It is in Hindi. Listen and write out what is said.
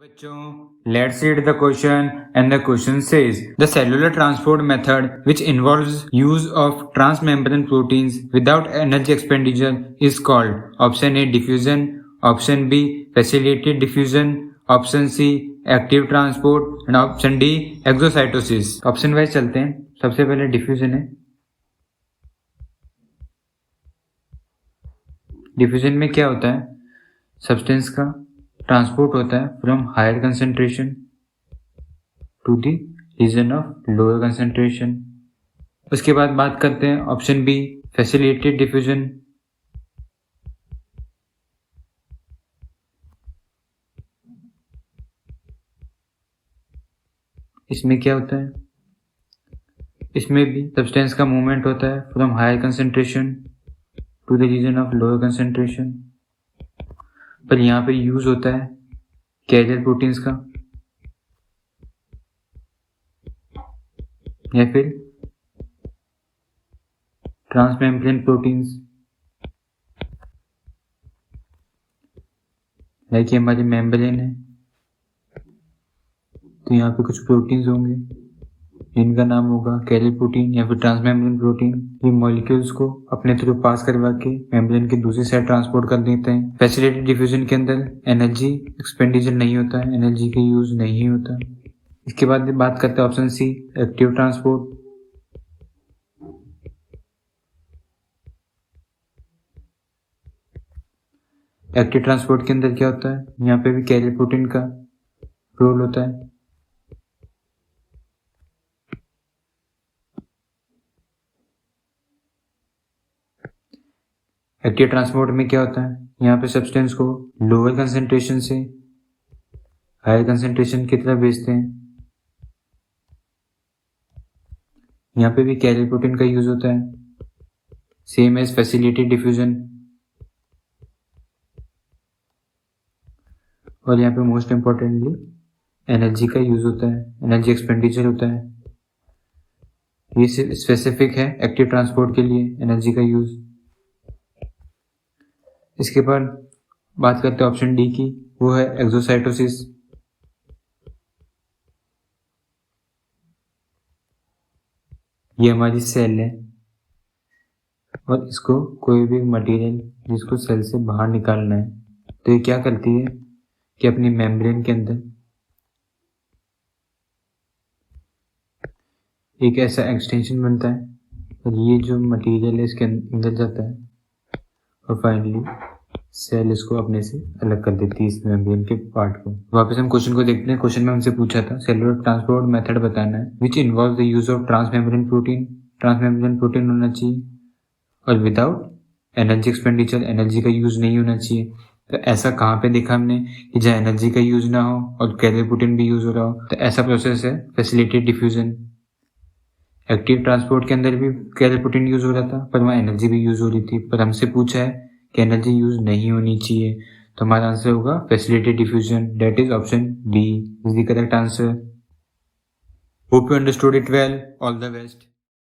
Let's read the question, and the question says the cellular transport method which involves use of transmembrane proteins without energy expenditure is called option A diffusion, option B facilitated diffusion, option C active transport and option D exocytosis। Option wise चलते हैं। सबसे पहले डिफ्यूजन है। डिफ्यूजन में क्या होता है? सब्सटेंस का ट्रांसपोर्ट होता है from higher concentration to the region of lower concentration. उसके बाद बात करते हैं ऑप्शन बी फैसिलिटेटेड डिफ्यूजन। इसमें क्या होता है? इसमें भी सब्सटेंस का मूवमेंट होता है from higher concentration to the region of lower concentration, पर यहाँ पे यूज होता है कैरियर प्रोटीन्स का या फिर ट्रांसमेम्ब्रेन प्रोटीन्स, लाइक हमारी मेम्ब्रेन है तो यहाँ पे कुछ प्रोटीन्स होंगे जिनका नाम होगा कैरियर प्रोटीन या फिर ट्रांसमेम्ब्रेन प्रोटीन। ये मॉलिक्यूल्स को अपने थ्रू पास करवा के मेम्ब्रेन के दूसरी साइड ट्रांसपोर्ट कर देते हैं। फैसिलिटेटेड डिफ्यूजन के अंदर एनर्जी एक्सपेंडिचर नहीं होता है, एनर्जी का यूज नहीं होता। इसके बाद बात करते हैं option C active transport. Active transport के अंदर क्या होता है? यहाँ पे भी कैरियर प्रोटीन का रोल होता है। एक्टिव ट्रांसपोर्ट में क्या होता है? यहाँ पे सब्सटेंस को लोअर कंसेंट्रेशन से हायर कंसेंट्रेशन की तरफ भेजते हैं। यहाँ पे भी कैरियर प्रोटीन का यूज होता है, सेम एज फैसिलिटेटेड डिफ्यूजन। और यहाँ पे मोस्ट इम्पोर्टेंटली एनर्जी का यूज होता है, एनर्जी एक्सपेंडिचर होता है। ये स्पेसिफिक है एक्टिव ट्रांसपोर्ट के लिए एनर्जी का यूज। इसके बाद बात करते हैं ऑप्शन डी की, वो है एक्सोसाइटोसिस। ये हमारी सेल है और इसको कोई भी मटेरियल जिसको सेल से बाहर निकालना है तो ये क्या करती है कि अपनी मेम्ब्रेन के अंदर एक ऐसा एक्सटेंशन बनता है और ये जो मटेरियल है इसके अंदर जाता है और फाइनली सेल इसको अपने से अलग कर देती है इस मेम्ब्रेन के पार्ट को। वापस हम क्वेश्चन को देखते हैं। क्वेश्चन में हमसे पूछा था सेलुलर ट्रांसपोर्ट मेथड बताना है which involve the use of transmembrane protein. Transmembrane protein होना चाहिए और विदाउट एनर्जी एक्सपेंडिचर, एनर्जी का यूज नहीं होना चाहिए। तो ऐसा कहाँ पे देखा हमने कि जहाँ एनर्जी का यूज ना हो और कैरियर प्रोटीन भी यूज हो रहा हो, तो ऐसा प्रोसेस है फैसिलिटेटेड डिफ्यूजन। एक्टिव ट्रांसपोर्ट के अंदर भी कैरियर प्रोटीन यूज हो रहा था पर वहाँ एनर्जी भी यूज हो रही थी, पर हमसे पूछा है कि एनर्जी यूज नहीं होनी चाहिए, तो हमारा आंसर होगा facilitated diffusion. That is option B is the correct answer. Hope you understood it well. All the best.